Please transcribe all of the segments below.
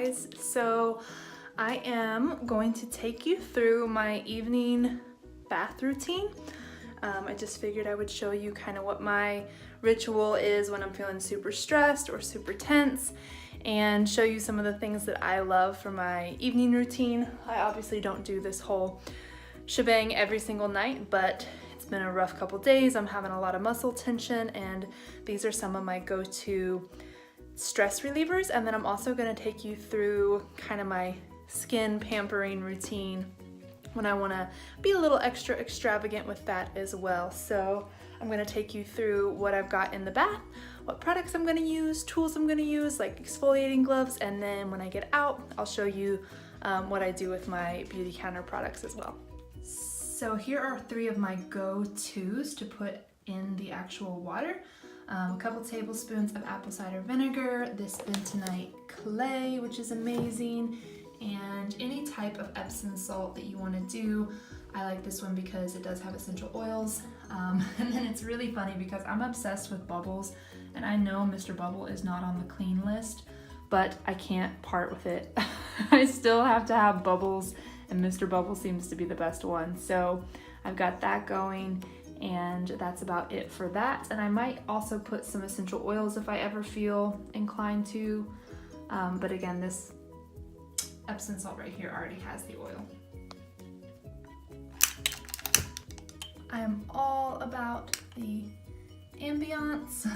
guys. So I am going to take you through my evening bath routine. I just figured I would show you kind of what my ritual is when I'm feeling super stressed or super tense, and show you some of the things that I love for my evening routine. I obviously don't do this whole shebang every single night, but it's been a rough couple days. I'm having a lot of muscle tension, and these are some of my go-to stress relievers. And then I'm also going to take you through kind of my skin pampering routine when I want to be a little extra extravagant with that as well. So I'm going to take you through what I've got in the bath, what products I'm going to use, tools I'm going to use like exfoliating gloves, and then when I get out I'll show you what I do with my Beautycounter products as well. So here are 3 of my go-tos to put in the actual water. A couple tablespoons of apple cider vinegar, this bentonite clay, which is amazing, and any type of Epsom salt that you want to do. I like this one because it does have essential oils. And then it's really funny because I'm obsessed with bubbles, and I know Mr. Bubble is not on the clean list, but I can't part with it. I still have to have bubbles, and Mr. Bubble seems to be the best one. So I've got that going, and that's about it for that. And I might also put some essential oils if I ever feel inclined to. But again, this Epsom salt right here already has the oil. I am all about the ambiance.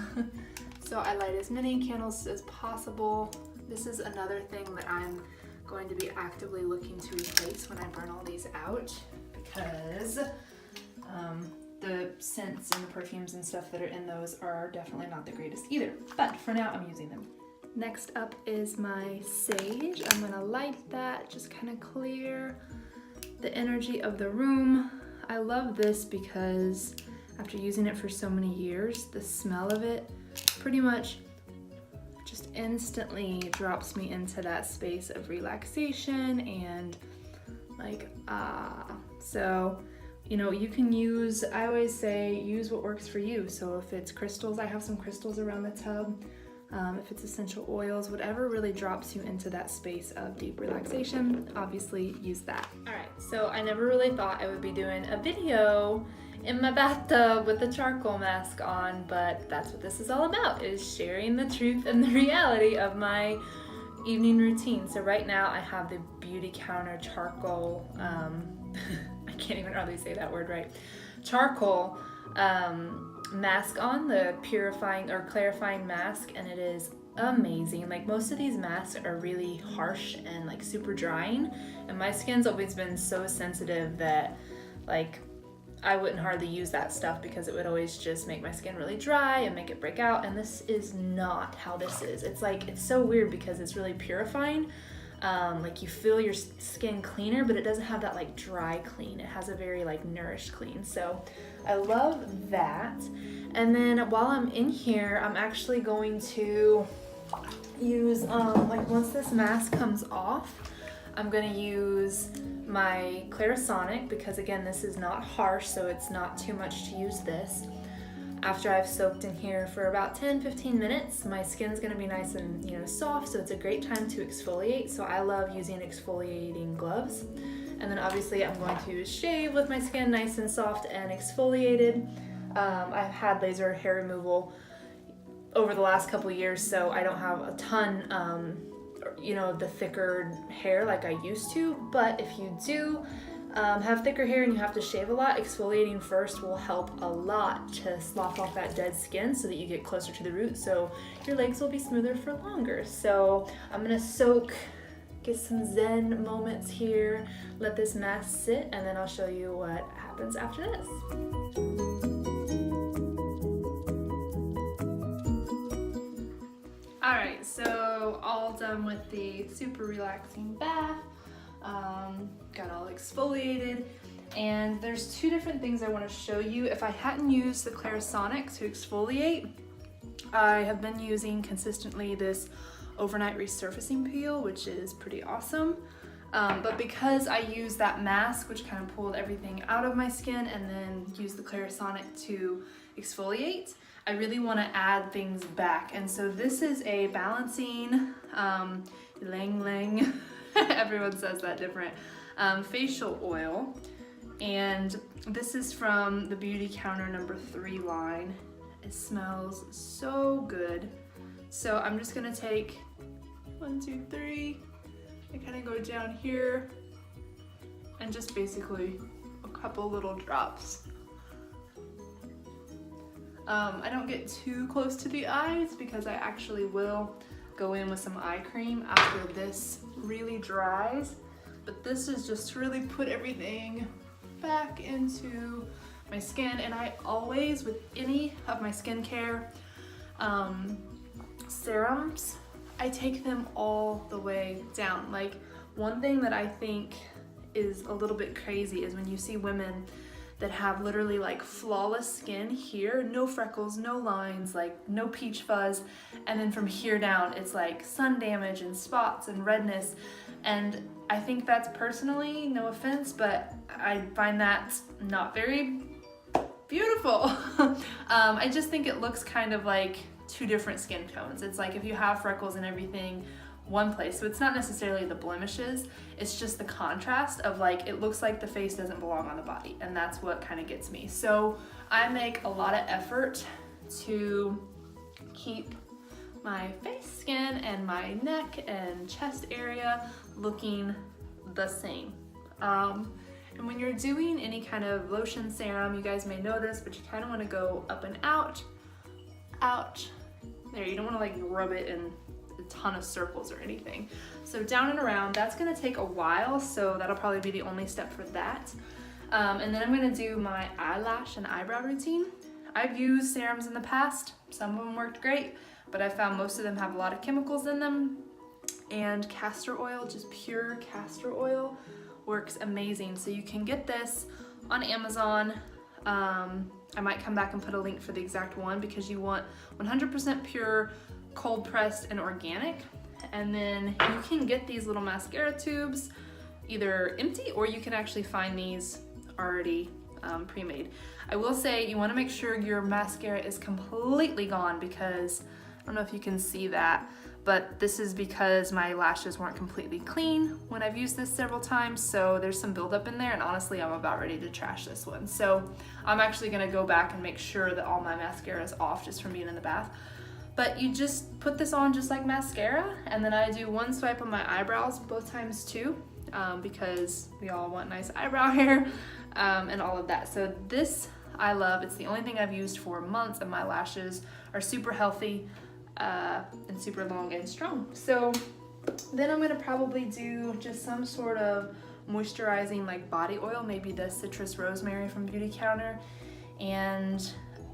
So I light as many candles as possible. This is another thing that I'm going to be actively looking to replace when I burn all these out, because the scents and the perfumes and stuff that are in those are definitely not the greatest either. But for now, I'm using them. Next up is my sage. I'm gonna light that, just kind of clear the energy of the room. I love this because after using it for so many years, the smell of it pretty much just instantly drops me into that space of relaxation and like, so, you know, you can use, I always say, use what works for you. So if it's crystals, I have some crystals around the tub. If it's essential oils, whatever really drops you into that space of deep relaxation, obviously use that. All right, so I never really thought I would be doing a video in my bathtub with the charcoal mask on, but that's what this is all about, is sharing the truth and the reality of my evening routine. So right now I have the Beautycounter charcoal, I can't even hardly say that word right, charcoal mask on, the purifying or clarifying mask, and it is amazing. Like, most of these masks are really harsh and like super drying, and my skin's always been so sensitive that like I wouldn't hardly use that stuff because it would always just make my skin really dry and make it break out, and this is not how this is. It's like, it's so weird because it's really purifying. Like, you feel your skin cleaner, but it doesn't have that like dry clean. It has a very like nourished clean. So I love that. And then while I'm in here, I'm actually going to use, like, once this mask comes off, I'm gonna use my Clarisonic, because again, this is not harsh, so it's not too much to use this. After I've soaked in here for about 10-15 minutes, my skin's gonna be nice and, you know, soft, so it's a great time to exfoliate. So I love using exfoliating gloves. And then obviously I'm going to shave with my skin nice and soft and exfoliated. I've had laser hair removal over the last couple years, so I don't have a ton, you know, the thicker hair like I used to. But if you do have thicker hair and you have to shave a lot, exfoliating first will help a lot to slough off that dead skin so that you get closer to the root, so your legs will be smoother for longer. So I'm gonna soak, get some zen moments here, let this mask sit, and then I'll show you what happens after this. Alright, so all done with the super relaxing bath. Got all exfoliated, and there's 2 different things I want to show you. If I hadn't used the Clarisonic to exfoliate, I have been using consistently this overnight resurfacing peel, which is pretty awesome. But because I used that mask, which kind of pulled everything out of my skin, and then used the Clarisonic to exfoliate, I really want to add things back. And so this is a balancing Lang Lang, everyone says that different, facial oil. And this is from the Beautycounter number 3 line. It smells so good. So I'm just gonna take 1, 2, 3, and kind of go down here and just basically a couple little drops. I don't get too close to the eyes because I actually will go in with some eye cream after this really dries. But this is just to really put everything back into my skin. And I always, with any of my skincare serums, I take them all the way down. Like, one thing that I think is a little bit crazy is when you see women that have literally like flawless skin here, no freckles, no lines, like no peach fuzz, and then from here down it's like sun damage and spots and redness. And I think that's, personally, no offense, but I find that not very beautiful. I just think it looks kind of like 2 different skin tones. It's like if you have freckles and everything one place, so it's not necessarily the blemishes, it's just the contrast of like, it looks like the face doesn't belong on the body, and that's what kind of gets me. So I make a lot of effort to keep my face skin and my neck and chest area looking the same. And when you're doing any kind of lotion serum, you guys may know this, but you kind of want to go up and out, there. You don't want to like rub it in a ton of circles or anything. So down and around, that's going to take a while, so that'll probably be the only step for that. And then I'm going to do my eyelash and eyebrow routine. I've used serums in the past. Some of them worked great, but I found most of them have a lot of chemicals in them. And castor oil, just pure castor oil, works amazing. So you can get this on Amazon. I might come back and put a link for the exact one, because you want 100% pure, cold pressed and organic. And then you can get these little mascara tubes either empty, or you can actually find these already pre-made. I will say you want to make sure your mascara is completely gone, because I don't know if you can see that, but this is because my lashes weren't completely clean when I've used this several times, so there's some buildup in there, and honestly I'm about ready to trash this one. So I'm actually going to go back and make sure that all my mascara is off just from being in the bath. But you just put this on just like mascara, and then I do one swipe on my eyebrows both times too, because we all want nice eyebrow hair and all of that. So this I love. It's the only thing I've used for months, and my lashes are super healthy and super long and strong. So then I'm gonna probably do just some sort of moisturizing like body oil, maybe the citrus rosemary from Beautycounter. And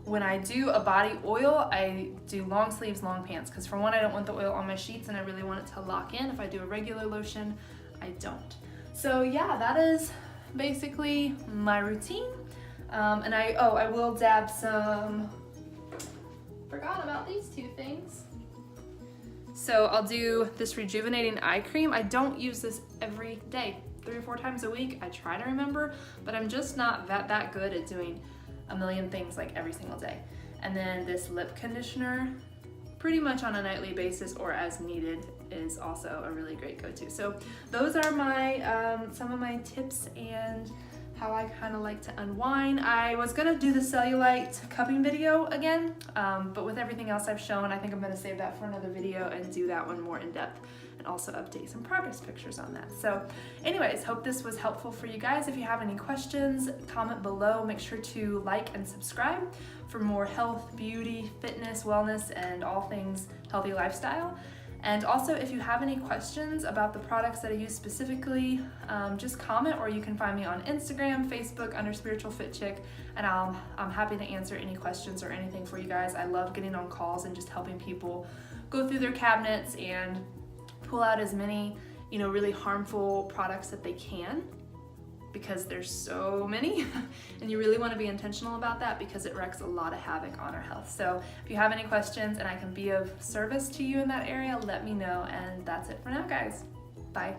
when I do a body oil, I do long sleeves, long pants, because for one, I don't want the oil on my sheets and I really want it to lock in. If I do a regular lotion, I don't. So yeah, that is basically my routine. And I will dab some, forgot about these 2 things. So I'll do this rejuvenating eye cream. I don't use this every day, 3 or 4 times a week. I try to remember, but I'm just not that good at doing a million things like every single day. And then this lip conditioner, pretty much on a nightly basis or as needed, is also a really great go-to. So those are my some of my tips and how I kind of like to unwind. I was gonna do the cellulite cupping video again, but with everything else I've shown, I think I'm gonna save that for another video and do that one more in depth, and also update some progress pictures on that. So anyways, hope this was helpful for you guys. If you have any questions, comment below. Make sure to like and subscribe for more health, beauty, fitness, wellness, and all things healthy lifestyle. And also, if you have any questions about the products that I use specifically, just comment, or you can find me on Instagram, Facebook under Spiritual Fit Chick, and I'm happy to answer any questions or anything for you guys. I love getting on calls and just helping people go through their cabinets and pull out as many, really harmful products that they can, because there's so many and you really want to be intentional about that, because it wreaks a lot of havoc on our health. So if you have any questions and I can be of service to you in that area, let me know. And that's it for now, guys. Bye.